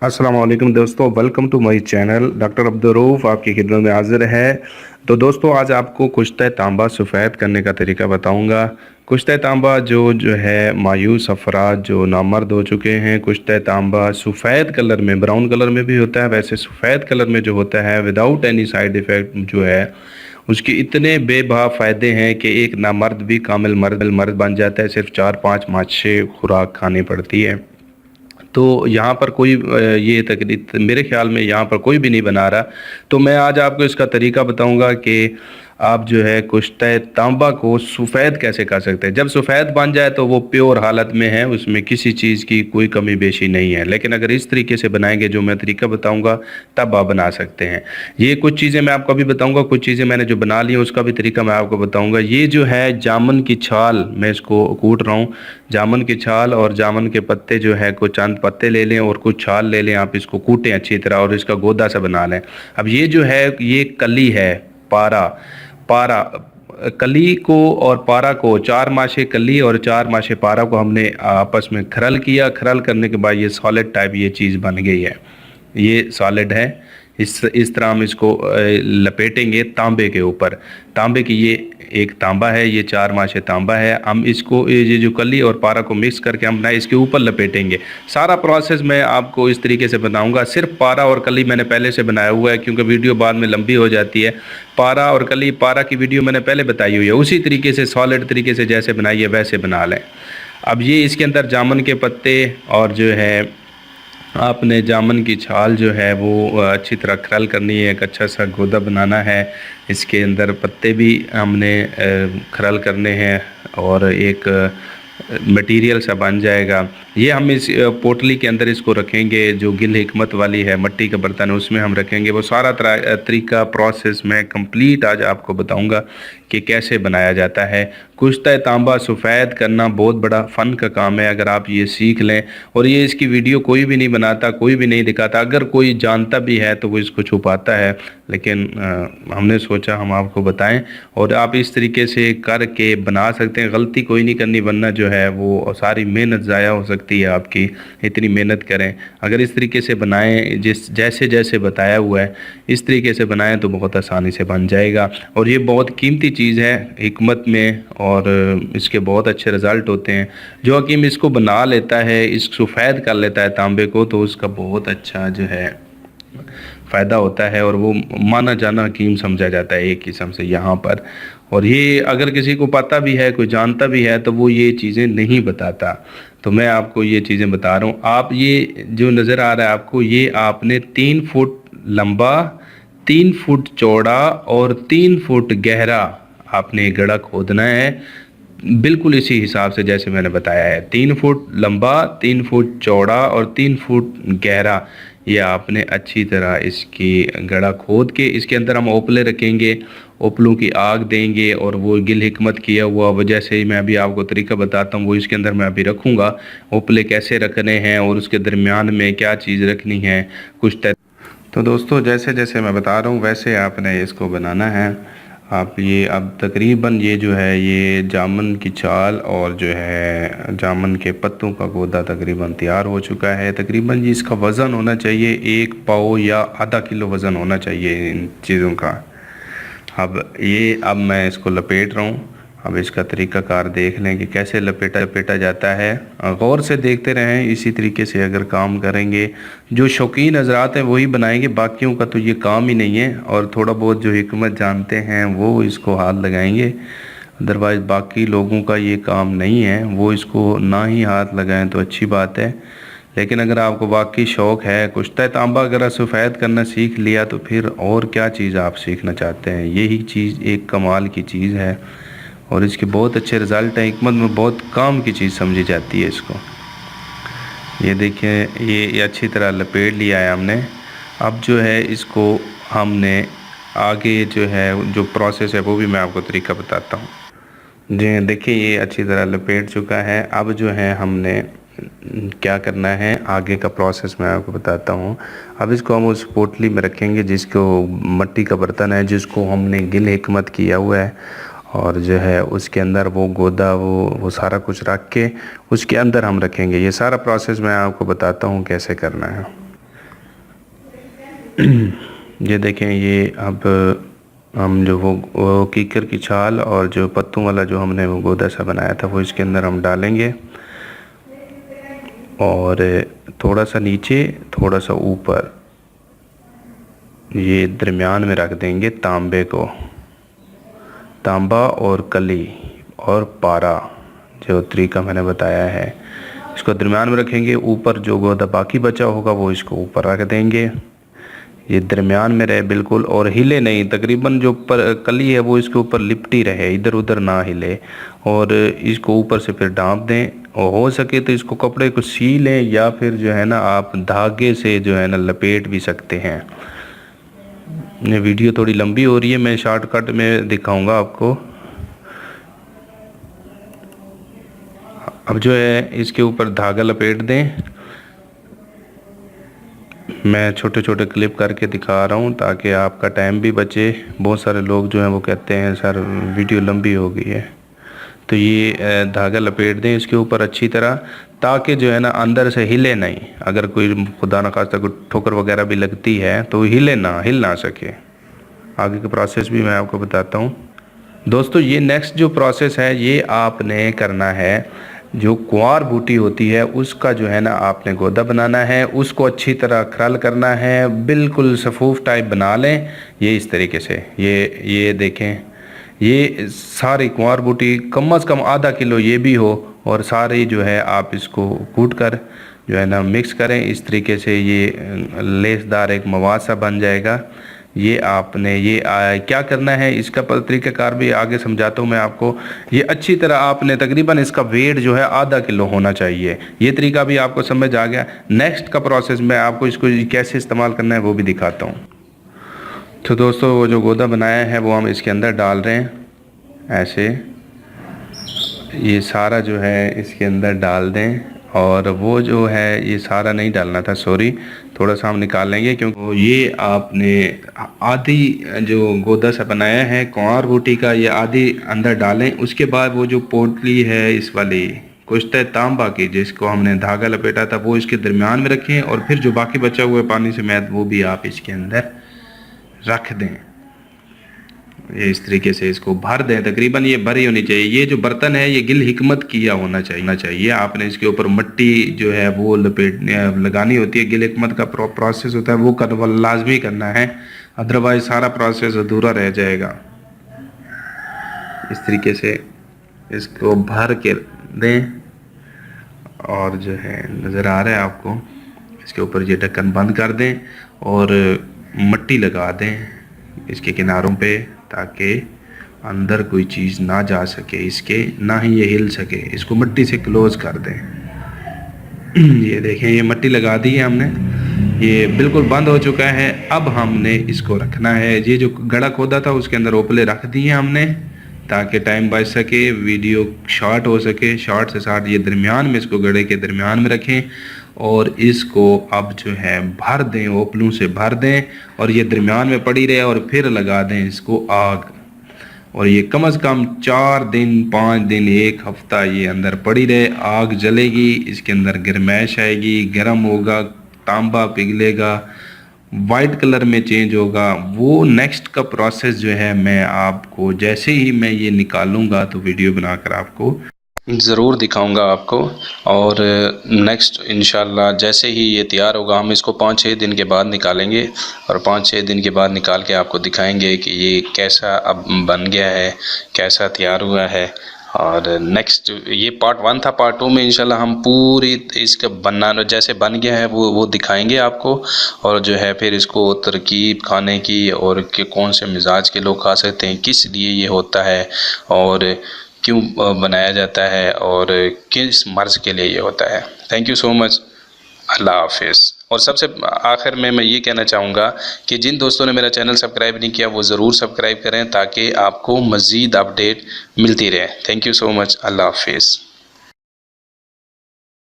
अस्सलाम वालेकुम दोस्तों, welcome to my channel. Doctor Abdul Rauf आपकी खिदमत में हाजिर है। तो दोस्तों, आज आपको कुश्ते तांबा सफ़ेद करने का तरीका बताऊंगा। कुश्ते तांबा जो है मायूस अफराद जो नामर्द हो चुके हैं, कुश्ते तांबा सफ़ेद कलर में, ब्राउन कलर में भी होता है, वैसे सफ़ेद कलर में जो होता है विदाउट एनी साइड इफ़ेक्ट जो है उसके इतने बेबहा फ़ायदे हैं कि एक नामर्द भी कामिल मर्द बन जाता है। सिर्फ 4-5 माशे खुराक खानी पड़ती है। तो यहाँ पर कोई ये तकलीफ मेरे ख्याल में यहाँ पर कोई भी नहीं बना रहा। तो मैं आज आपको इसका तरीका बताऊंगा कि आप जो है कुश्ते तांबा को सफ़ेद कैसे कर सकते हैं। जब सफ़ेद बन जाए तो वो प्योर हालत में है, उसमें किसी चीज़ की कोई कमी बेशी नहीं है। लेकिन अगर इस तरीके से बनाएंगे जो मैं तरीका बताऊंगा, तब आप बना सकते हैं। ये कुछ चीज़ें मैं आपको अभी बताऊंगा, कुछ चीज़ें मैंने जो बना ली हैं उसका भी तरीका मैं आपको बताऊंगा। ये जो है जामुन की छाल, मैं इसको कूट रहा हूँ। जामुन की छाल और जामुन के पत्ते जो है, कुछ चंद पत्ते ले लें और कुछ छाल ले लें। आप इसको कूटें अच्छी तरह और इसका गोदा सा बना लें। अब ये जो है ये कली है, पारा पारा कली को और पारा को, 4 माशे कली और 4 माशे पारा को हमने आपस में खरल किया। खरल करने के बाद ये सॉलिड टाइप ये चीज़ बन गई है। ये सॉलिड है। इस तरह हम इसको लपेटेंगे तांबे के ऊपर। तांबे की ये एक तांबा है, ये 4 माशे तांबा है। हम इसको ये जो कली और पारा को मिक्स करके हम ना इसके ऊपर लपेटेंगे। सारा प्रोसेस मैं आपको इस तरीके से बताऊंगा। सिर्फ पारा और कली मैंने पहले से बनाया हुआ है, क्योंकि वीडियो बाद में लंबी हो जाती है। पारा और कली, पारा की वीडियो मैंने पहले बताई हुई है। उसी तरीके से सॉलिड तरीके से जैसे बनाई है वैसे बना लें। अब ये इसके अंदर जामुन के पत्ते और जो है आपने जामुन की छाल जो है वो अच्छी तरह खरल करनी है, एक अच्छा सा गोदा बनाना है। इसके अंदर पत्ते भी हमने खरल करने हैं और एक मटेरियल सा बन जाएगा। ये हम इस पोटली के अंदर इसको रखेंगे, जो गिल हिकमत वाली है, मिट्टी का बर्तन है, उसमें हम रखेंगे। वो सारा तरीका प्रोसेस मैं कंप्लीट आज आपको बताऊंगा कि कैसे बनाया जाता है। कुश्ता तांबा सफ़ेद करना बहुत बड़ा फ़न का काम है। अगर आप ये सीख लें, और ये इसकी वीडियो कोई भी नहीं बनाता, कोई भी नहीं दिखाता। अगर कोई जानता भी है तो वो इसको छुपाता है, लेकिन हमने सोचा हम आपको बताएं। और आप इस तरीके से करके बना सकते हैं, गलती कोई नहीं करनी, वरना जो है वो सारी मेहनत ज़ाया हो सकती है आपकी। इतनी मेहनत करें, अगर इस तरीके से बनाएं जैसे जैसे बताया हुआ है, इस तरीके से बनाएं तो बहुत आसानी से बन जाएगा। और ये बहुत कीमती चीज़ है हिकमत में, और इसके बहुत अच्छे रिज़ल्ट होते हैं। जो हकीम इसको बना लेता है, इसको सफ़ेद कर लेता है तांबे को, तो उसका बहुत अच्छा जो है फ़ायदा होता है और वो माना जाना हकीम समझा जाता है एक किस्म से यहाँ पर। और ये अगर किसी को पता भी है, कोई जानता भी है, तो वो ये चीज़ें नहीं बताता। तो मैं आपको ये चीज़ें बता रहा हूँ। आप ये जो नज़र आ रहा है आपको, ये आपने 3 फुट लंबा, 3 फुट चौड़ा और 3 फुट गहरा आपने गड्ढा खोदना है। बिल्कुल इसी हिसाब से जैसे मैंने बताया है, 3 फुट लंबा, 3 फुट चौड़ा और 3 फुट गहरा। ये आपने अच्छी तरह इसकी गड्ढा खोद के इसके अंदर हम ओपले रखेंगे, ओपलों की आग देंगे और वो गिल हिकमत किया हुआ वजह से मैं अभी आपको तरीका बताता हूँ, वो इसके अंदर मैं अभी रखूँगा। ओपले कैसे रखने हैं और उसके दरमियान में क्या चीज़ रखनी है, कुछ तो दोस्तों जैसे जैसे मैं बता रहा हूँ वैसे आपने इसको बनाना है। आप ये अब तकरीबन ये जो है ये जामुन की छाल और जो है जामुन के पत्तों का गोदा तकरीबन तैयार हो चुका है। तकरीबन जी इसका वज़न होना चाहिए 1 पाव या आधा किलो वज़न होना चाहिए इन चीज़ों का। अब मैं इसको लपेट रहा हूँ। अब इसका तरीक़ाकार देख लें कि कैसे लपेटा जाता है। गौर से देखते रहें, इसी तरीके से अगर काम करेंगे, जो शौकीन हजरात हैं वही बनाएंगे, बाकियों का तो ये काम ही नहीं है। और थोड़ा बहुत जो हिकमत जानते हैं वो इसको हाथ लगाएंगे, अदरवाइज़ बाकी लोगों का ये काम नहीं है, वो इसको ना ही हाथ लगाएं तो अच्छी बात है। लेकिन अगर आपको वाकई शौक़ है, कुश्ता तांबा अगर सफ़ेद करना सीख लिया तो फिर और क्या चीज़ आप सीखना चाहते हैं। यही चीज़ एक कमाल की चीज़ है और इसके बहुत अच्छे रिज़ल्ट हैं। हिकमत में बहुत काम की चीज़ समझी जाती है इसको। ये देखिए ये अच्छी तरह लपेट लिया है हमने। अब जो है इसको हमने आगे जो है जो प्रोसेस है वो भी मैं आपको तरीका बताता हूँ। जी देखिए ये अच्छी तरह लपेट चुका है। अब जो है हमने क्या करना है, आगे का प्रोसेस मैं आपको बताता हूँ। अब इसको हम उस पोटली में रखेंगे जिसको मिट्टी का बर्तन है, जिसको हमने गिल हिकमत किया हुआ है, और जो है उसके अंदर वो गोदा वो सारा कुछ रख के उसके अंदर हम रखेंगे। ये सारा प्रोसेस मैं आपको बताता हूँ कैसे करना है। ये देखें, ये अब हम जो वो कीकर की छाल और जो पत्तों वाला जो हमने वो गोदा सा बनाया था वो इसके अंदर हम डालेंगे, और थोड़ा सा नीचे थोड़ा सा ऊपर ये दरमियान में रख देंगे तांबे को। तांबा और कली और पारा जो तरीका मैंने बताया है, इसको दरमियान में रखेंगे। ऊपर जो गोदा बाकी बचा होगा वो इसको ऊपर रख देंगे। ये दरमियान में रहे बिल्कुल, और हिले नहीं। तकरीबन जो ऊपर कली है वो इसके ऊपर लिपटी रहे, इधर उधर ना हिले। और इसको ऊपर से फिर ढाँप दें, और हो सके तो इसको कपड़े को सी लें, या फिर जो है ना आप धागे से जो है ना लपेट भी सकते हैं। ये वीडियो थोड़ी लंबी हो रही है, मैं शॉर्टकट में दिखाऊंगा आपको। अब जो है इसके ऊपर धागा लपेट दें। मैं छोटे छोटे क्लिप करके दिखा रहा हूँ ताकि आपका टाइम भी बचे। बहुत सारे लोग जो हैं वो कहते हैं सर वीडियो लंबी हो गई है। तो ये धागा लपेट दें इसके ऊपर अच्छी तरह, ताकि जो है ना अंदर से हिले नहीं। अगर कोई खुदा न खास्ता कोई ठोकर वगैरह भी लगती है तो हिल ना सके। आगे का प्रोसेस भी मैं आपको बताता हूँ। दोस्तों, ये नेक्स्ट जो प्रोसेस है ये आपने करना है। जो कुंवार बूटी होती है उसका जो है ना आपने गोदा बनाना है, उसको अच्छी तरह क्रल करना है, बिल्कुल सफूफ टाइप बना लें। ये इस तरीके से, ये देखें, ये सारी कुंवार बूटी कम से कम आधा किलो ये भी हो, और सारी जो है आप इसको कूट कर जो है ना मिक्स करें। इस तरीके से ये लेसदार एक मवाद सा बन जाएगा। ये आपने क्या करना है, इसका तरीक़ाकार भी आगे समझाता हूँ मैं आपको। ये अच्छी तरह आपने तकरीबन इसका वेट जो है आधा किलो होना चाहिए। ये तरीका भी आपको समझ आ गया। नेक्स्ट का प्रोसेस मैं आपको इसको कैसे इस्तेमाल करना है वो भी दिखाता हूँ। तो दोस्तों, वो जो गोदा बनाया है वो हम इसके अंदर डाल रहे हैं ऐसे। ये सारा जो है इसके अंदर डाल दें, और वो जो है ये सारा नहीं डालना था, सॉरी, थोड़ा सा हम निकाल लेंगे, क्योंकि ये आपने आधी जो गोदा सा बनाया है कुंवार बूटी का, ये आधी अंदर डालें। उसके बाद वो जो पोटली है इस वाली कुश्ते तांबा की जिसको हमने धागा लपेटा था वो इसके दरमियान में रखें, और फिर जो बाकी बचा हुआ पानी से मैद वो भी आप इसके अंदर रख दें। ये इस तरीके से इसको भर दें। तकरीबन ये भरी होनी चाहिए। ये जो बर्तन है ये गिल हिकमत किया होना चाहिए। आपने इसके ऊपर मिट्टी जो है वो लगानी होती है। गिल हिकमत का प्रोसेस होता है वो लाजमी करना है, अदरवाइज सारा प्रोसेस अधूरा रह जाएगा। इस तरीके से इसको भर के दें, और जो है नज़र आ रहा है आपको, इसके ऊपर ये ढक्कन बंद कर दें और मिट्टी लगा दें इसके किनारों पे, ताकि अंदर कोई चीज़ ना जा सके इसके, ना ही ये हिल सके। इसको मिट्टी से क्लोज कर दें। ये देखें, ये मिट्टी लगा दी है हमने, ये बिल्कुल बंद हो चुका है। अब हमने इसको रखना है। ये जो गड़ा खोदा था उसके अंदर ओपले रख दिए हमने, ताकि टाइम बच सके, वीडियो शॉर्ट हो सके। शॉर्ट से शॉर्ट ये दरमियान में, इसको गड़े के दरमियान में रखें, और इसको अब जो है भर दें, ओपलों से भर दें, और ये दरमियान में पड़ी रहे, और फिर लगा दें इसको आग। और ये कम से कम 4 दिन 5 दिन 1 हफ्ता ये अंदर पड़ी रहे। आग जलेगी, इसके अंदर गर्मैश आएगी, गर्म होगा, तांबा पिघलेगा, वाइट कलर में चेंज होगा। वो नेक्स्ट का प्रोसेस जो है मैं आपको जैसे ही मैं ये निकालूंगा तो वीडियो बनाकर आपको ज़रूर दिखाऊंगा आपको। और नेक्स्ट इंशाल्लाह जैसे ही ये तैयार होगा हम इसको 5-6 दिन के बाद निकालेंगे, और 5-6 दिन के बाद निकाल के आपको दिखाएंगे कि ये कैसा अब बन गया है, कैसा तैयार हुआ है। और नेक्स्ट ये पार्ट 1 था। पार्ट 2 में इंशाल्लाह हम पूरी इसका बनाना जैसे बन गया है वो दिखाएंगे आपको, और जो है फिर इसको तरकीब खाने की, और कि कौन से मिजाज के लोग खा सकते हैं, किस लिए ये होता है, और क्यों बनाया जाता है, और किस मर्ज़ के लिए ये होता है। Thank you so much. अल्लाह हाफिज़। और सबसे आखिर में मैं ये कहना चाहूँगा कि जिन दोस्तों ने मेरा चैनल सब्सक्राइब नहीं किया वो ज़रूर सब्सक्राइब करें, ताकि आपको मज़ीद अपडेट मिलती रहे। Thank you so much. अल्लाह हाफिज़।